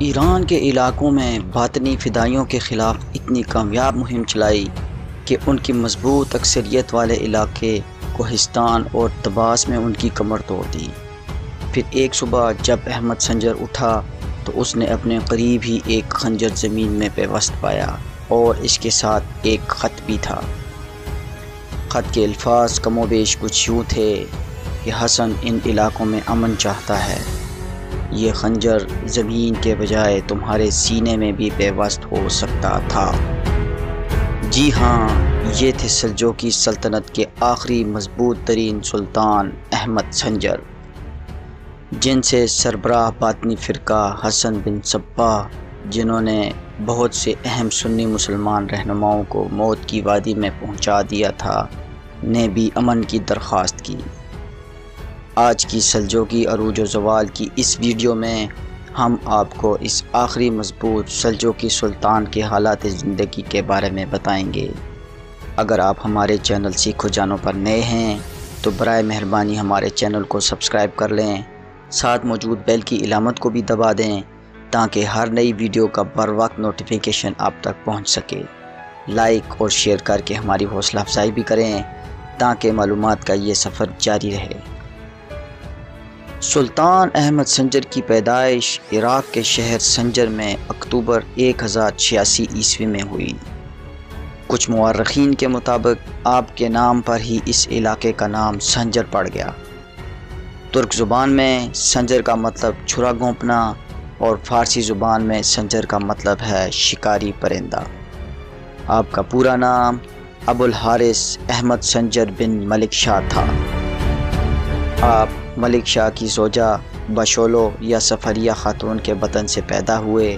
ایران کے علاقوں میں باطنی فدائیوں کے خلاف اتنی کامیاب مہم چلائی کہ ان کی مضبوط اکثریت والے علاقے کوہستان اور طباس میں ان کی کمر توڑ دی۔ پھر ایک صبح جب احمد سنجر اٹھا تو اس نے اپنے قریب ہی ایک خنجر زمین میں پیوست پایا اور اس کے ساتھ ایک خط بھی تھا۔ خط کے الفاظ کم و بیش کچھ یوں تھے کہ حسن ان علاقوں میں امن چاہتا ہے، یہ خنجر زمین کے بجائے تمہارے سینے میں بھی پیوست ہو سکتا تھا۔ جی ہاں، یہ تھے سلجوقی سلطنت کے آخری مضبوط ترین سلطان احمد سنجر، جن سے سربراہ باطنی فرقہ حسن بن صباح، جنہوں نے بہت سے اہم سنی مسلمان رہنماؤں کو موت کی وادی میں پہنچا دیا تھا، نے بھی امن کی درخواست کی۔ آج کی سلجوقی عروج و زوال کی اس ویڈیو میں ہم آپ کو اس آخری مضبوط سلجوقی سلطان کے حالات زندگی کے بارے میں بتائیں گے۔ اگر آپ ہمارے چینل سیکھ و جانو پر نئے ہیں تو برائے مہربانی ہمارے چینل کو سبسکرائب کر لیں، ساتھ موجود بیل کی علامت کو بھی دبا دیں تاکہ ہر نئی ویڈیو کا بر وقت نوٹیفیکیشن آپ تک پہنچ سکے۔ لائک اور شیئر کر کے ہماری حوصلہ افزائی بھی کریں تاکہ معلومات کا یہ سفر جاری رہے۔ سلطان احمد سنجر کی پیدائش عراق کے شہر سنجر میں اکتوبر 1086 عیسوی میں ہوئی۔ کچھ مورخین کے مطابق آپ کے نام پر ہی اس علاقے کا نام سنجر پڑ گیا۔ ترک زبان میں سنجر کا مطلب چھرا گھونپنا اور فارسی زبان میں سنجر کا مطلب ہے شکاری پرندہ۔ آپ کا پورا نام ابو الحارث احمد سنجر بن ملک شاہ تھا۔ آپ ملک شاہ کی زوجہ بشولو یا سفریہ خاتون کے بطن سے پیدا ہوئے۔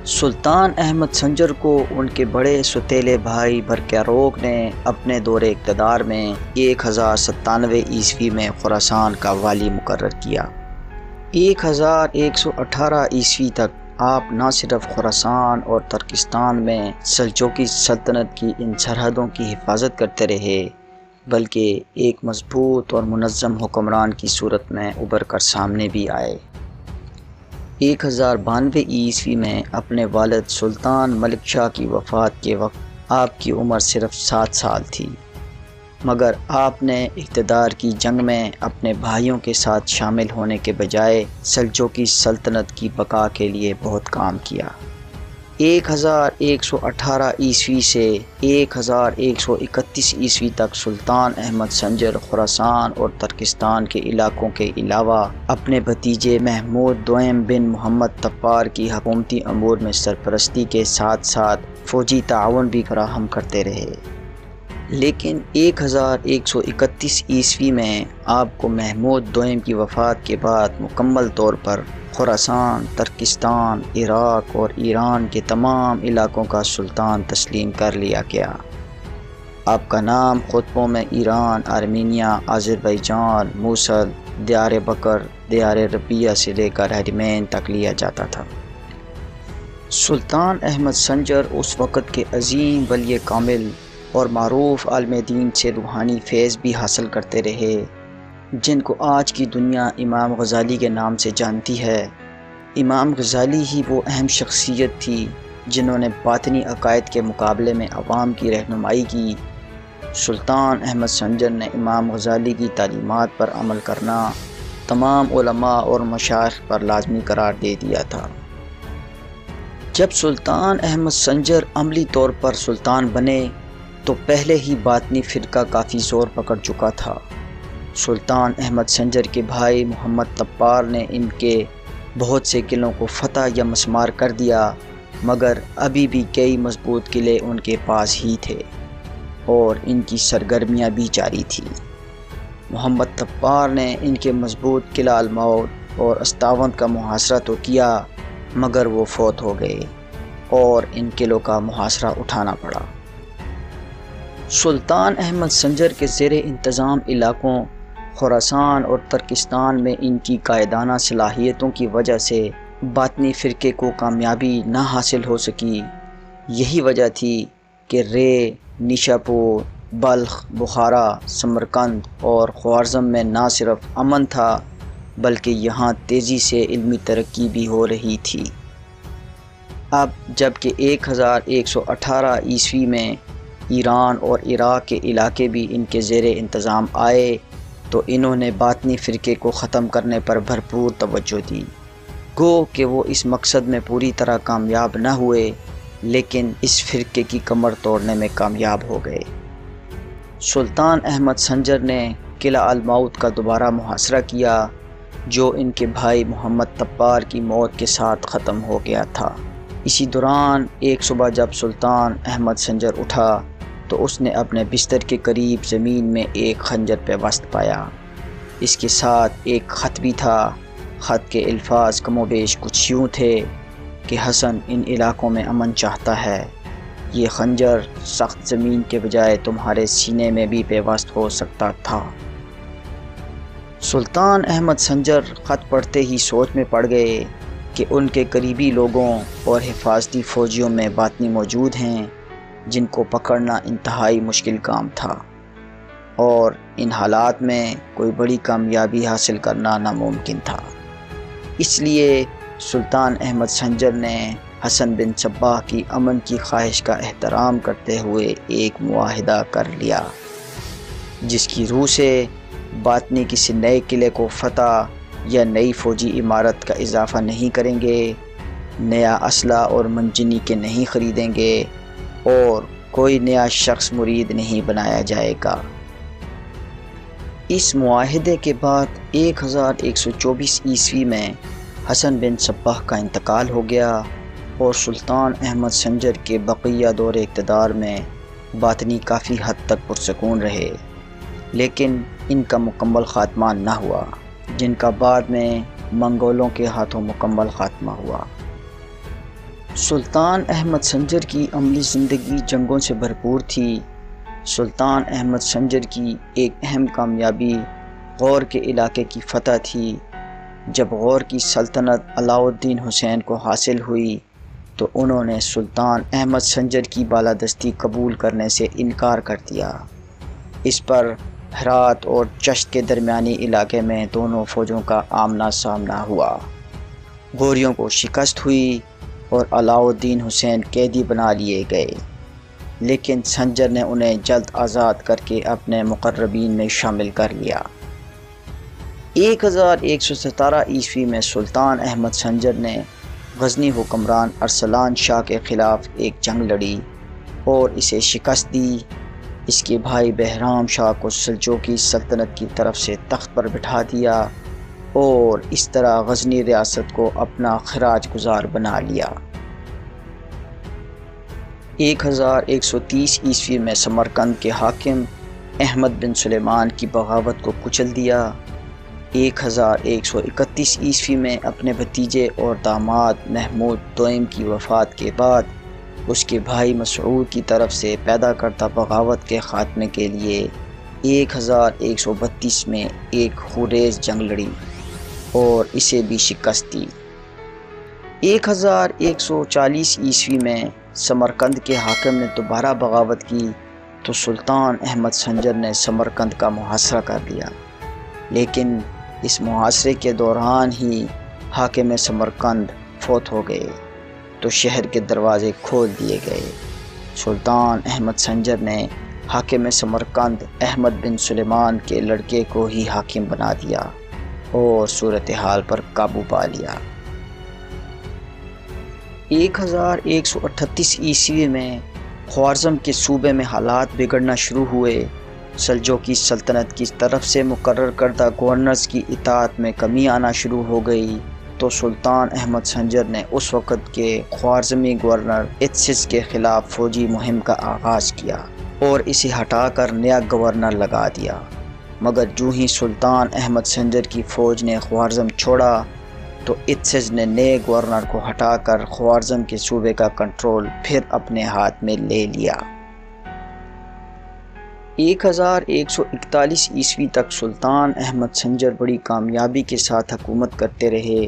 سلطان احمد سنجر کو ان کے بڑے ستیلے بھائی برقیاروق نے اپنے دور اقتدار میں 1097 عیسوی میں خراسان کا والی مقرر کیا۔ 1118 عیسوی تک آپ نہ صرف خراسان اور ترکستان میں سلجوقی سلطنت کی ان سرحدوں کی حفاظت کرتے رہے بلکہ ایک مضبوط اور منظم حکمران کی صورت میں ابھر کر سامنے بھی آئے۔ 1092 عیسوی میں اپنے والد سلطان ملک شاہ کی وفات کے وقت آپ کی عمر صرف 7 سال تھی، مگر آپ نے اقتدار کی جنگ میں اپنے بھائیوں کے ساتھ شامل ہونے کے بجائے سلجوقی سلطنت کی بقا کے لیے بہت کام کیا۔ 1118 عیسوی سے 1131 عیسوی تک سلطان احمد سنجر خراسان اور ترکستان کے علاقوں کے علاوہ اپنے بھتیجے محمود دوئم بن محمد تپار کی حکومتی امور میں سرپرستی کے ساتھ ساتھ فوجی تعاون بھی فراہم کرتے رہے۔ لیکن 1131 عیسوی میں آپ کو محمود دوئم کی وفات کے بعد مکمل طور پر خراسان، ترکستان، عراق اور ایران کے تمام علاقوں کا سلطان تسلیم کر لیا گیا۔ آپ کا نام خطبوں میں ایران، آرمینیا، آذربائیجان، موصل، دیار بکر، دیار ربیہ سے لے کر حرمین تک لیا جاتا تھا۔ سلطان احمد سنجر اس وقت کے عظیم ولی کامل اور معروف عالم دین سے روحانی فیض بھی حاصل کرتے رہے، جن کو آج کی دنیا امام غزالی کے نام سے جانتی ہے۔ امام غزالی ہی وہ اہم شخصیت تھی جنہوں نے باطنی عقائد کے مقابلے میں عوام کی رہنمائی کی۔ سلطان احمد سنجر نے امام غزالی کی تعلیمات پر عمل کرنا تمام علماء اور مشائخ پر لازمی قرار دے دیا تھا۔ جب سلطان احمد سنجر عملی طور پر سلطان بنے تو پہلے ہی باطنی فرقہ کافی زور پکڑ چکا تھا۔ سلطان احمد سنجر کے بھائی محمد تپار نے ان کے بہت سے قلعوں کو فتح یا مسمار کر دیا، مگر ابھی بھی کئی مضبوط قلعے ان کے پاس ہی تھے اور ان کی سرگرمیاں بھی جاری تھیں۔ محمد تپار نے ان کے مضبوط قلعہ الموت اور استاوند کا محاصرہ تو کیا، مگر وہ فوت ہو گئے اور ان قلعوں کا محاصرہ اٹھانا پڑا۔ سلطان احمد سنجر کے زیر انتظام علاقوں خراسان اور ترکستان میں ان کی قائدانہ صلاحیتوں کی وجہ سے باطنی فرقے کو کامیابی نہ حاصل ہو سکی۔ یہی وجہ تھی کہ رے، نیشاپور، بلخ، بخارا، سمرقند اور خوارزم میں نہ صرف امن تھا بلکہ یہاں تیزی سے علمی ترقی بھی ہو رہی تھی۔ اب جب کہ 1118 عیسوی میں ایران اور عراق کے علاقے بھی ان کے زیر انتظام آئے تو انہوں نے باطنی فرقے کو ختم کرنے پر بھرپور توجہ دی۔ گو کہ وہ اس مقصد میں پوری طرح کامیاب نہ ہوئے، لیکن اس فرقے کی کمر توڑنے میں کامیاب ہو گئے۔ سلطان احمد سنجر نے قلعہ الموت کا دوبارہ محاصرہ کیا، جو ان کے بھائی محمد تبار کی موت کے ساتھ ختم ہو گیا تھا۔ اسی دوران ایک صبح جب سلطان احمد سنجر اٹھا تو اس نے اپنے بستر کے قریب زمین میں ایک خنجر پیوست پایا۔ اس کے ساتھ ایک خط بھی تھا۔ خط کے الفاظ کم و بیش کچھ یوں تھے کہ حسن ان علاقوں میں امن چاہتا ہے، یہ خنجر سخت زمین کے بجائے تمہارے سینے میں بھی پیوست ہو سکتا تھا۔ سلطان احمد سنجر خط پڑھتے ہی سوچ میں پڑ گئے کہ ان کے قریبی لوگوں اور حفاظتی فوجیوں میں باطنی موجود ہیں جن کو پکڑنا انتہائی مشکل کام تھا، اور ان حالات میں کوئی بڑی کامیابی حاصل کرنا ناممکن تھا۔ اس لیے سلطان احمد سنجر نے حسن بن صباح کی امن کی خواہش کا احترام کرتے ہوئے ایک معاہدہ کر لیا، جس کی روح سے باطنی کسی نئے قلعے کو فتح یا نئی فوجی عمارت کا اضافہ نہیں کریں گے، نیا اسلحہ اور منجنی کے نہیں خریدیں گے، اور کوئی نیا شخص مرید نہیں بنایا جائے گا۔ اس معاہدے کے بعد 1124 عیسوی میں حسن بن صباح کا انتقال ہو گیا اور سلطان احمد سنجر کے بقیہ دور اقتدار میں باطنی کافی حد تک پرسکون رہے، لیکن ان کا مکمل خاتمہ نہ ہوا، جن کا بعد میں منگولوں کے ہاتھوں مکمل خاتمہ ہوا۔ سلطان احمد سنجر کی عملی زندگی جنگوں سے بھرپور تھی۔ سلطان احمد سنجر کی ایک اہم کامیابی غور کے علاقے کی فتح تھی۔ جب غور کی سلطنت علاء الدین حسین کو حاصل ہوئی تو انہوں نے سلطان احمد سنجر کی بالادستی قبول کرنے سے انکار کر دیا۔ اس پر ہرات اور چشت کے درمیانی علاقے میں دونوں فوجوں کا آمنا سامنا ہوا۔ غوریوں کو شکست ہوئی اور علاء الدین حسین قیدی بنا لیے گئے، لیکن سنجر نے انہیں جلد آزاد کر کے اپنے مقربین میں شامل کر لیا۔ 1117 عیسوی میں سلطان احمد سنجر نے غزنی حکمران ارسلان شاہ کے خلاف ایک جنگ لڑی اور اسے شکست دی۔ اس کے بھائی بہرام شاہ کو سلجوقی سلطنت کی طرف سے تخت پر بٹھا دیا اور اس طرح غزنی ریاست کو اپنا خراج گزار بنا لیا۔ 1130 عیسوی میں سمرقند کے حاکم احمد بن سلیمان کی بغاوت کو کچل دیا۔ 1131 عیسوی میں اپنے بھتیجے اور داماد محمود دوئم کی وفات کے بعد اس کے بھائی مسعود کی طرف سے پیدا کردہ بغاوت کے خاتمے کے لیے 1132 میں ایک خونریز جنگ لڑی اور اسے بھی شکست دی۔ 1140 عیسوی میں سمرقند کے حاکم نے دوبارہ بغاوت کی تو سلطان احمد سنجر نے سمرقند کا محاصرہ کر لیا، لیکن اس محاصرے کے دوران ہی حاکم سمرقند فوت ہو گئے تو شہر کے دروازے کھول دیے گئے۔ سلطان احمد سنجر نے حاکم سمرقند احمد بن سلیمان کے لڑکے کو ہی حاکم بنا دیا اور صورتحال پر قابو پا لیا۔ 1138 عیسوی میں خوارزم کے صوبے میں حالات بگڑنا شروع ہوئے۔ سلجوقی سلطنت کی طرف سے مقرر کردہ گورنرز کی اطاعت میں کمی آنا شروع ہو گئی تو سلطان احمد سنجر نے اس وقت کے خوارزمی گورنر اتسس کے خلاف فوجی مہم کا آغاز کیا اور اسے ہٹا کر نیا گورنر لگا دیا، مگر جو ہی سلطان احمد سنجر کی فوج نے خوارزم چھوڑا تو اتسس نے نئے گورنر کو ہٹا کر خوارزم کے صوبے کا کنٹرول پھر اپنے ہاتھ میں لے لیا۔ 1141 عیسوی تک سلطان احمد سنجر بڑی کامیابی کے ساتھ حکومت کرتے رہے،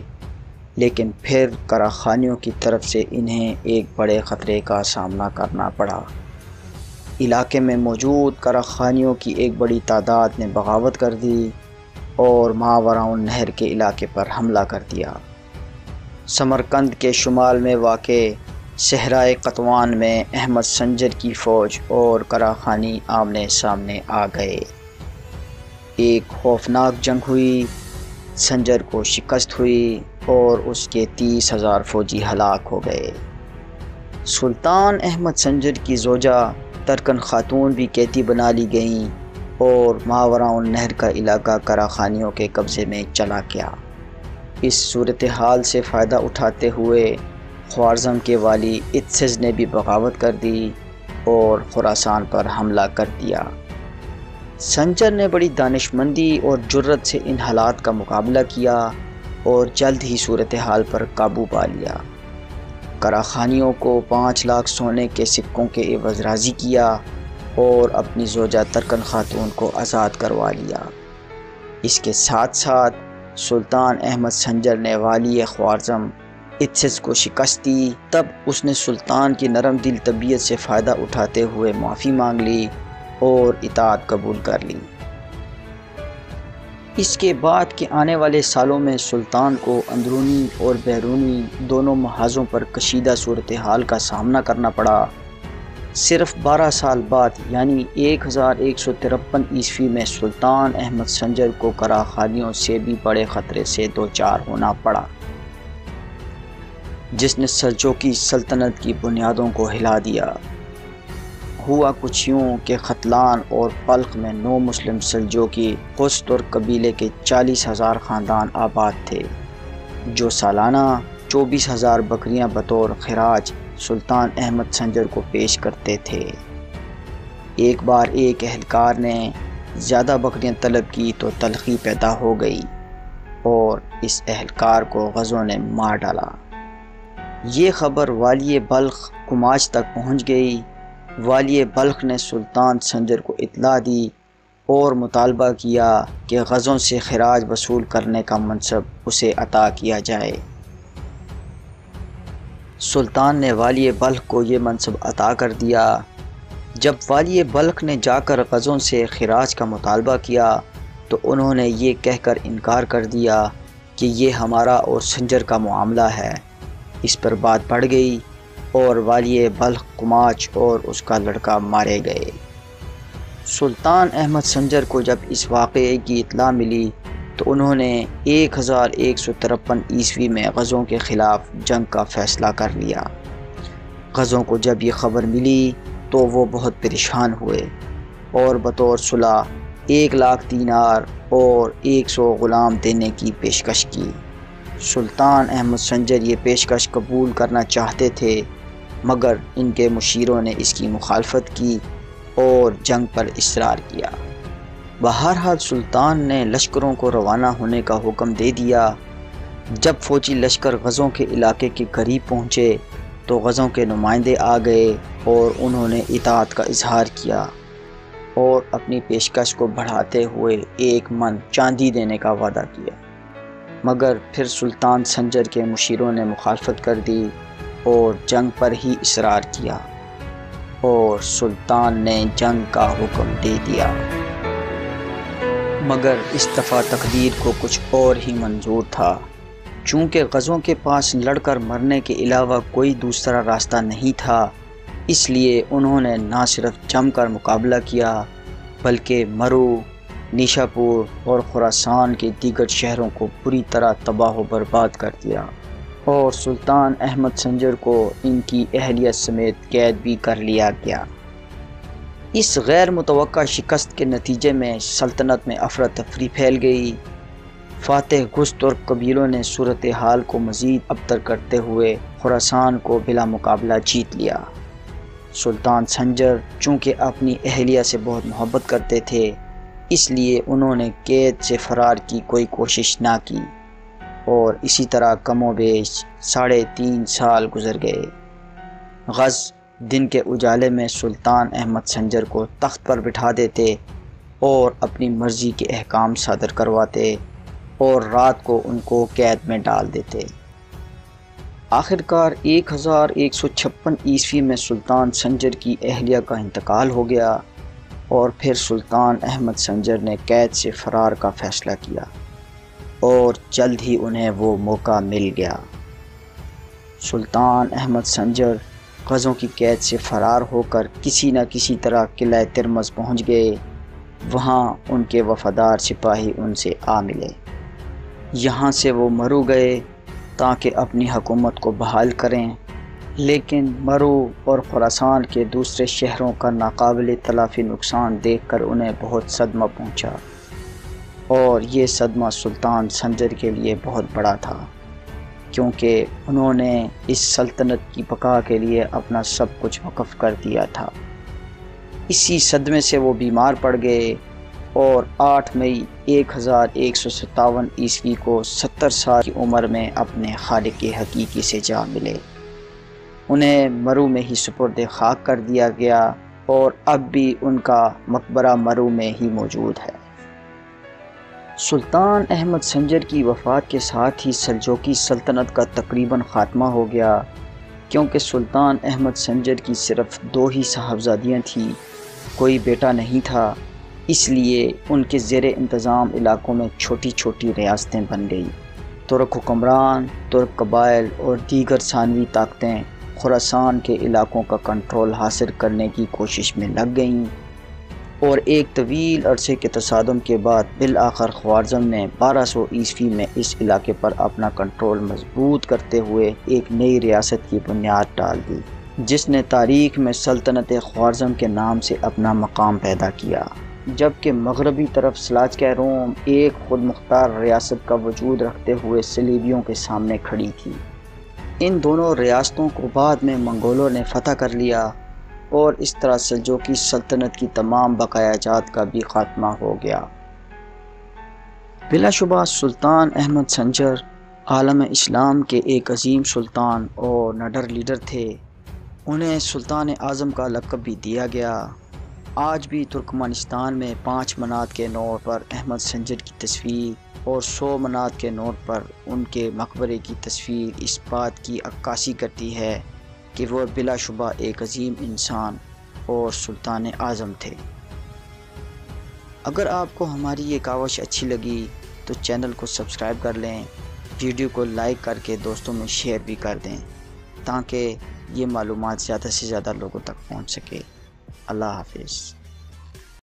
لیکن پھر کراخانیوں کی طرف سے انہیں ایک بڑے خطرے کا سامنا کرنا پڑا۔ علاقے میں موجود کراخانیوں کی ایک بڑی تعداد نے بغاوت کر دی۔ اور ماوراء النہر کے علاقے پر حملہ کر دیا۔ سمرقند کے شمال میں واقع صحرائے قطوان میں احمد سنجر کی فوج اور کراخانی آمنے سامنے آ گئے۔ ایک خوفناک جنگ ہوئی، سنجر کو شکست ہوئی اور اس کے 30,000 فوجی ہلاک ہو گئے۔ سلطان احمد سنجر کی زوجہ ترکن خاتون بھی قیدی بنا لی گئیں اور ماوراء النہر کا علاقہ کراخانیوں کے قبضے میں چلا گیا۔ اس صورتحال سے فائدہ اٹھاتے ہوئے خوارزم کے والی اتسز نے بھی بغاوت کر دی اور خراسان پر حملہ کر دیا۔ سنجر نے بڑی دانشمندی اور جرت سے ان حالات کا مقابلہ کیا اور جلد ہی صورتحال پر قابو پا لیا۔ کراخانیوں کو 5 لاکھ سونے کے سکوں کے عوض راضی کیا اور اپنی زوجہ ترکن خاتون کو آزاد کروا لیا۔ اس کے ساتھ ساتھ سلطان احمد سنجر نے والی خوارزم اتسز کو شکست دی۔ تب اس نے سلطان کی نرم دل طبیعت سے فائدہ اٹھاتے ہوئے معافی مانگ لی اور اطاعت قبول کر لی۔ اس کے بعد کے آنے والے سالوں میں سلطان کو اندرونی اور بیرونی دونوں محاذوں پر کشیدہ صورتحال کا سامنا کرنا پڑا۔ صرف 12 سال بعد یعنی 1153 عیسوی میں سلطان احمد سنجر کو کراخانیوں سے بھی بڑے خطرے سے دوچار ہونا پڑا، جس نے سلجوقی سلطنت کی بنیادوں کو ہلا دیا۔ ہوا کچھ یوں کہ ختلان اور بلخ میں 9 مسلم سلجوقی قسط قبیلے کے 40,000 خاندان آباد تھے، جو سالانہ 24,000 بکریاں بطور خراج سلطان احمد سنجر کو پیش کرتے تھے۔ ایک بار ایک اہلکار نے زیادہ بکریاں طلب کی تو تلخی پیدا ہو گئی اور اس اہلکار کو غزوں نے مار ڈالا۔ یہ خبر والی بلخ کماج تک پہنچ گئی۔ والی بلخ نے سلطان سنجر کو اطلاع دی اور مطالبہ کیا کہ غزوں سے خراج وصول کرنے کا منصب اسے عطا کیا جائے۔ سلطان نے والی بلخ کو یہ منصب عطا کر دیا۔ جب والی بلخ نے جا کر غزوں سے خراج کا مطالبہ کیا تو انہوں نے یہ کہہ کر انکار کر دیا کہ یہ ہمارا اور سنجر کا معاملہ ہے۔ اس پر بات بڑھ گئی اور والی بلخ کماج اور اس کا لڑکا مارے گئے۔ سلطان احمد سنجر کو جب اس واقعے کی اطلاع ملی تو انہوں نے 1153 عیسوی میں غزوں کے خلاف جنگ کا فیصلہ کر لیا۔ غزوں کو جب یہ خبر ملی تو وہ بہت پریشان ہوئے اور بطور صلح 1 لاکھ دینار اور 100 غلام دینے کی پیشکش کی۔ سلطان احمد سنجر یہ پیشکش قبول کرنا چاہتے تھے، مگر ان کے مشیروں نے اس کی مخالفت کی اور جنگ پر اصرار کیا۔ بہرحال سلطان نے لشکروں کو روانہ ہونے کا حکم دے دیا۔ جب فوجی لشکر غزوں کے علاقے کے قریب پہنچے تو غزوں کے نمائندے آ گئے اور انہوں نے اطاعت کا اظہار کیا اور اپنی پیشکش کو بڑھاتے ہوئے 1 من چاندی دینے کا وعدہ کیا، مگر پھر سلطان سنجر کے مشیروں نے مخالفت کر دی اور جنگ پر ہی اصرار کیا اور سلطان نے جنگ کا حکم دے دیا۔ مگر اس دفعہ تقدیر کو کچھ اور ہی منظور تھا۔ چونکہ غزوں کے پاس لڑ کر مرنے کے علاوہ کوئی دوسرا راستہ نہیں تھا، اس لیے انہوں نے نہ صرف جم کر مقابلہ کیا بلکہ مرو، نیشاپور اور خراسان کے دیگر شہروں کو بری طرح تباہ و برباد کر دیا اور سلطان احمد سنجر کو ان کی اہلیہ سمیت قید بھی کر لیا گیا۔ اس غیر متوقع شکست کے نتیجے میں سلطنت میں افراتفری پھیل گئی۔ فاتح گز ترک قبیلوں نے صورتحال کو مزید ابتر کرتے ہوئے خراسان کو بلا مقابلہ جیت لیا۔ سلطان سنجر چونکہ اپنی اہلیہ سے بہت محبت کرتے تھے، اس لیے انہوں نے قید سے فرار کی کوئی کوشش نہ کی اور اسی طرح کم و بیش 3.5 سال گزر گئے۔ غز دن کے اجالے میں سلطان احمد سنجر کو تخت پر بٹھا دیتے اور اپنی مرضی کے احکام صادر کرواتے اور رات کو ان کو قید میں ڈال دیتے۔ آخرکار 1156 عیسوی میں سلطان سنجر کی اہلیہ کا انتقال ہو گیا اور پھر سلطان احمد سنجر نے قید سے فرار کا فیصلہ کیا اور جلد ہی انہیں وہ موقع مل گیا۔ سلطان احمد سنجر غزوں کی قید سے فرار ہو کر کسی نہ کسی طرح قلعہ ترمذ پہنچ گئے۔ وہاں ان کے وفادار سپاہی ان سے آ ملے۔ یہاں سے وہ مرو گئے تاکہ اپنی حکومت کو بحال کریں، لیکن مرو اور خراسان کے دوسرے شہروں کا ناقابل تلافی نقصان دیکھ کر انہیں بہت صدمہ پہنچا، اور یہ صدمہ سلطان سنجر کے لیے بہت بڑا تھا، کیونکہ انہوں نے اس سلطنت کی بقا کے لیے اپنا سب کچھ وقف کر دیا تھا۔ اسی صدمے سے وہ بیمار پڑ گئے اور 8 مئی 1157 عیسوی کو 70 سال کی عمر میں اپنے خالق حقیقی سے جا ملے۔ انہیں مرو میں ہی سپرد خاک کر دیا گیا اور اب بھی ان کا مقبرہ مرو میں ہی موجود ہے۔ سلطان احمد سنجر کی وفات کے ساتھ ہی سلجوقی سلطنت کا تقریباً خاتمہ ہو گیا، کیونکہ سلطان احمد سنجر کی صرف 2 ہی صاحبزادیاں تھیں، کوئی بیٹا نہیں تھا، اس لیے ان کے زیر انتظام علاقوں میں چھوٹی چھوٹی ریاستیں بن گئی۔ ترک حکمران، ترک قبائل اور دیگر ثانوی طاقتیں خراسان کے علاقوں کا کنٹرول حاصل کرنے کی کوشش میں لگ گئیں، اور ایک طویل عرصے کے تصادم کے بعد بالآخر خوارزم نے 1200 عیسوی میں اس علاقے پر اپنا کنٹرول مضبوط کرتے ہوئے ایک نئی ریاست کی بنیاد ڈال دی، جس نے تاریخ میں سلطنت خوارزم کے نام سے اپنا مقام پیدا کیا، جبکہ مغربی طرف سلاجقہ روم ایک خود مختار ریاست کا وجود رکھتے ہوئے صلیبیوں کے سامنے کھڑی تھی۔ ان دونوں ریاستوں کو بعد میں منگولوں نے فتح کر لیا، اور اس طرح سلجوقی سلطنت کی تمام بقایا جات کا بھی خاتمہ ہو گیا۔ بلا شبہ سلطان احمد سنجر عالم اسلام کے ایک عظیم سلطان اور نڈر لیڈر تھے۔ انہیں سلطان اعظم کا لقب بھی دیا گیا۔ آج بھی ترکمانستان میں 5 منات کے نوٹ پر احمد سنجر کی تصویر اور 100 منات کے نوٹ پر ان کے مقبرے کی تصویر اس بات کی عکاسی کرتی ہے کہ وہ بلا شبہ ایک عظیم انسان اور سلطان اعظم تھے۔ اگر آپ کو ہماری یہ کاوش اچھی لگی تو چینل کو سبسکرائب کر لیں، ویڈیو کو لائک کر کے دوستوں میں شیئر بھی کر دیں تاکہ یہ معلومات زیادہ سے زیادہ لوگوں تک پہنچ سکے۔ اللہ حافظ۔